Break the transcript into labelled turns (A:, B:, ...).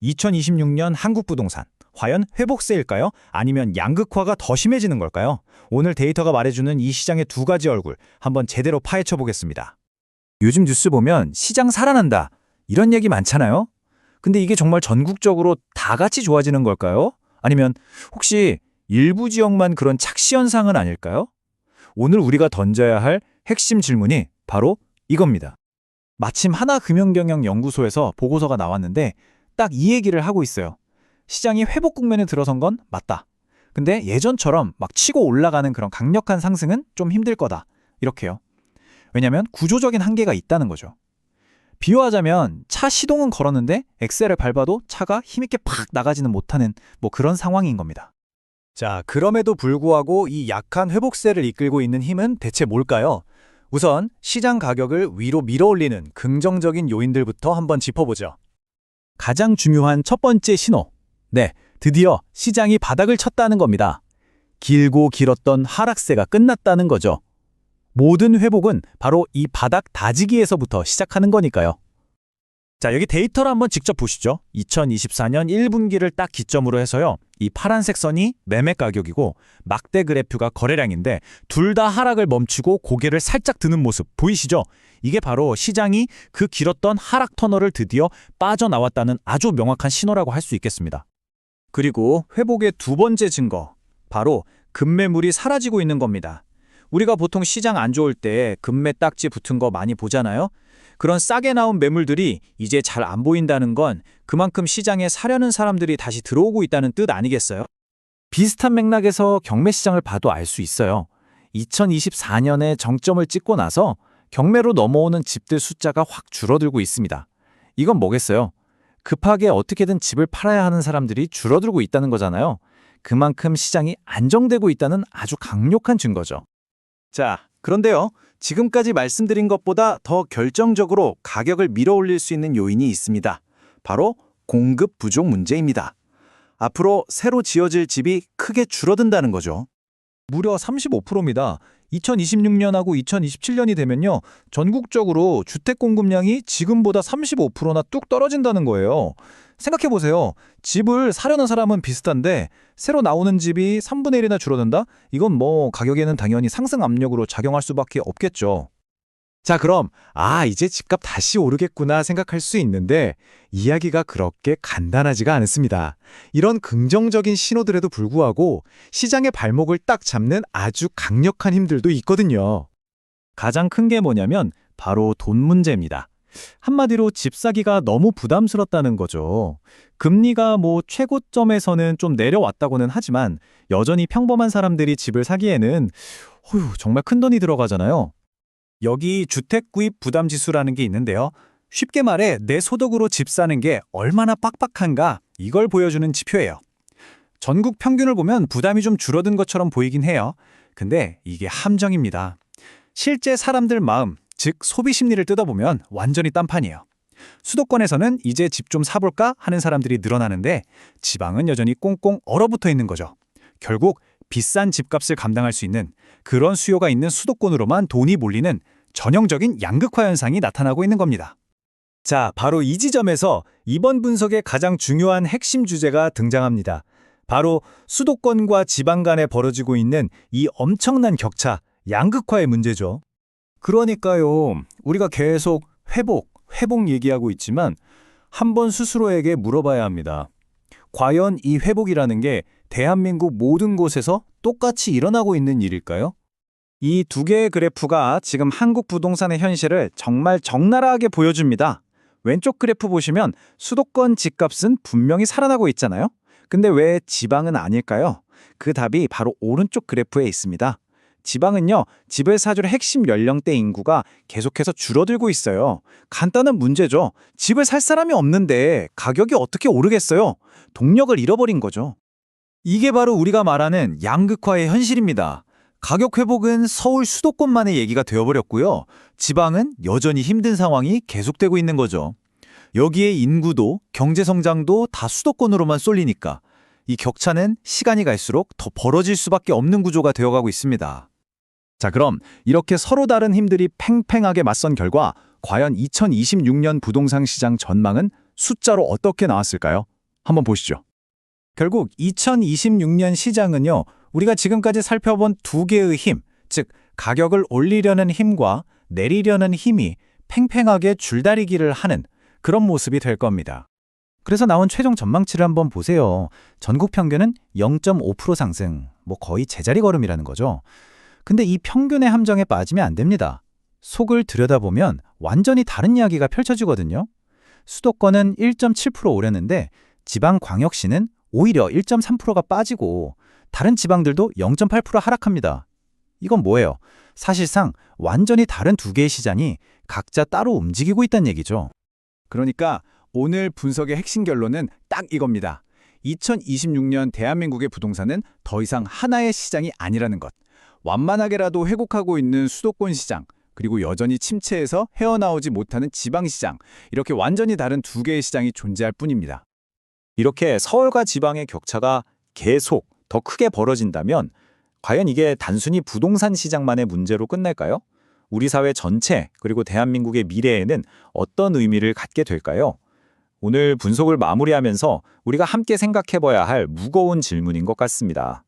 A: 2026년 한국 부동산, 과연 회복세일까요? 아니면 양극화가 더 심해지는 걸까요? 오늘 데이터가 말해주는 이 시장의 두 가지 얼굴, 한번 제대로 파헤쳐 보겠습니다. 요즘 뉴스 보면 시장 살아난다, 이런 얘기 많잖아요? 근데 이게 정말 전국적으로 다 같이 좋아지는 걸까요? 아니면 혹시 일부 지역만 그런 착시 현상은 아닐까요? 오늘 우리가 던져야 할 핵심 질문이 바로 이겁니다. 마침 하나금융경영연구소에서 보고서가 나왔는데 딱 이 얘기를 하고 있어요. 시장이 회복 국면에 들어선 건 맞다. 근데 예전처럼 막 치고 올라가는 그런 강력한 상승은 좀 힘들 거다. 이렇게요. 왜냐면 구조적인 한계가 있다는 거죠. 비유하자면 차 시동은 걸었는데 엑셀을 밟아도 차가 힘있게 팍 나가지는 못하는 그런 상황인 겁니다. 자, 그럼에도 불구하고 이 약한 회복세를 이끌고 있는 힘은 대체 뭘까요? 우선 시장 가격을 위로 밀어올리는 긍정적인 요인들부터 한번 짚어보죠. 가장 중요한 첫 번째 신호. 네, 드디어 시장이 바닥을 쳤다는 겁니다. 길고 길었던 하락세가 끝났다는 거죠. 모든 회복은 바로 이 바닥 다지기에서부터 시작하는 거니까요. 자, 여기 데이터를 한번 직접 보시죠. 2024년 1분기를 딱 기점으로 해서요. 이 파란색 선이 매매 가격이고 막대 그래프가 거래량인데 둘 다 하락을 멈추고 고개를 살짝 드는 모습 보이시죠? 이게 바로 시장이 그 길었던 하락 터널을 드디어 빠져나왔다는 아주 명확한 신호라고 할 수 있겠습니다. 그리고 회복의 두 번째 증거, 바로 급매물이 사라지고 있는 겁니다. 우리가 보통 시장 안 좋을 때 급매 딱지 붙은 거 많이 보잖아요? 그런 싸게 나온 매물들이 이제 잘 안 보인다는 건 그만큼 시장에 사려는 사람들이 다시 들어오고 있다는 뜻 아니겠어요? 비슷한 맥락에서 경매 시장을 봐도 알 수 있어요. 2024년에 정점을 찍고 나서 경매로 넘어오는 집들 숫자가 확 줄어들고 있습니다. 이건 뭐겠어요? 급하게 어떻게든 집을 팔아야 하는 사람들이 줄어들고 있다는 거잖아요. 그만큼 시장이 안정되고 있다는 아주 강력한 증거죠. 자, 그런데요. 지금까지 말씀드린 것보다 더 결정적으로 가격을 밀어올릴 수 있는 요인이 있습니다. 바로 공급 부족 문제입니다. 앞으로 새로 지어질 집이 크게 줄어든다는 거죠. 무려 35%입니다. 2026년하고 2027년이 되면요. 전국적으로 주택 공급량이 지금보다 35%나 뚝 떨어진다는 거예요. 생각해보세요. 집을 사려는 사람은 비슷한데 새로 나오는 집이 3분의 1이나 줄어든다? 이건 가격에는 당연히 상승 압력으로 작용할 수밖에 없겠죠. 자, 그럼 이제 집값 다시 오르겠구나 생각할 수 있는데 이야기가 그렇게 간단하지가 않습니다. 이런 긍정적인 신호들에도 불구하고 시장의 발목을 딱 잡는 아주 강력한 힘들도 있거든요. 가장 큰 게 뭐냐면 바로 돈 문제입니다. 한마디로 집 사기가 너무 부담스럽다는 거죠. 금리가 최고점에서는 좀 내려왔다고는 하지만 여전히 평범한 사람들이 집을 사기에는 정말 큰 돈이 들어가잖아요. 여기 주택 구입 부담 지수라는 게 있는데요. 쉽게 말해 내 소득으로 집 사는 게 얼마나 빡빡한가 이걸 보여주는 지표예요. 전국 평균을 보면 부담이 좀 줄어든 것처럼 보이긴 해요. 근데 이게 함정입니다. 실제 사람들 마음, 즉 소비 심리를 뜯어보면 완전히 딴판이에요. 수도권에서는 이제 집 좀 사볼까 하는 사람들이 늘어나는데 지방은 여전히 꽁꽁 얼어붙어 있는 거죠. 결국 비싼 집값을 감당할 수 있는 그런 수요가 있는 수도권으로만 돈이 몰리는 전형적인 양극화 현상이 나타나고 있는 겁니다. 자, 바로 이 지점에서 이번 분석의 가장 중요한 핵심 주제가 등장합니다. 바로 수도권과 지방 간에 벌어지고 있는 이 엄청난 격차, 양극화의 문제죠. 그러니까요, 우리가 계속 회복 얘기하고 있지만 한번 스스로에게 물어봐야 합니다. 과연 이 회복이라는 게 대한민국 모든 곳에서 똑같이 일어나고 있는 일일까요? 이 두 개의 그래프가 지금 한국 부동산의 현실을 정말 적나라하게 보여줍니다. 왼쪽 그래프 보시면 수도권 집값은 분명히 살아나고 있잖아요. 근데 왜 지방은 아닐까요? 그 답이 바로 오른쪽 그래프에 있습니다. 지방은요, 집을 사줄 핵심 연령대 인구가 계속해서 줄어들고 있어요. 간단한 문제죠. 집을 살 사람이 없는데 가격이 어떻게 오르겠어요? 동력을 잃어버린 거죠. 이게 바로 우리가 말하는 양극화의 현실입니다. 가격 회복은 서울 수도권만의 얘기가 되어버렸고요. 지방은 여전히 힘든 상황이 계속되고 있는 거죠. 여기에 인구도 경제성장도 다 수도권으로만 쏠리니까 이 격차는 시간이 갈수록 더 벌어질 수밖에 없는 구조가 되어가고 있습니다. 자, 그럼 이렇게 서로 다른 힘들이 팽팽하게 맞선 결과 과연 2026년 부동산 시장 전망은 숫자로 어떻게 나왔을까요? 한번 보시죠. 결국 2026년 시장은요, 우리가 지금까지 살펴본 두 개의 힘, 즉 가격을 올리려는 힘과 내리려는 힘이 팽팽하게 줄다리기를 하는 그런 모습이 될 겁니다. 그래서 나온 최종 전망치를 한번 보세요. 전국 평균은 0.5% 상승, 거의 제자리 걸음이라는 거죠. 근데 이 평균의 함정에 빠지면 안 됩니다. 속을 들여다보면 완전히 다른 이야기가 펼쳐지거든요. 수도권은 1.7% 오르는데 지방광역시는 오히려 1.3%가 빠지고 다른 지방들도 0.8% 하락합니다. 이건 뭐예요? 사실상 완전히 다른 두 개의 시장이 각자 따로 움직이고 있다는 얘기죠. 그러니까 오늘 분석의 핵심 결론은 딱 이겁니다. 2026년 대한민국의 부동산은 더 이상 하나의 시장이 아니라는 것. 완만하게라도 회복하고 있는 수도권 시장, 그리고 여전히 침체에서 헤어나오지 못하는 지방시장, 이렇게 완전히 다른 두 개의 시장이 존재할 뿐입니다. 이렇게 서울과 지방의 격차가 계속 더 크게 벌어진다면 과연 이게 단순히 부동산 시장만의 문제로 끝날까요? 우리 사회 전체 그리고 대한민국의 미래에는 어떤 의미를 갖게 될까요? 오늘 분석을 마무리하면서 우리가 함께 생각해봐야 할 무거운 질문인 것 같습니다.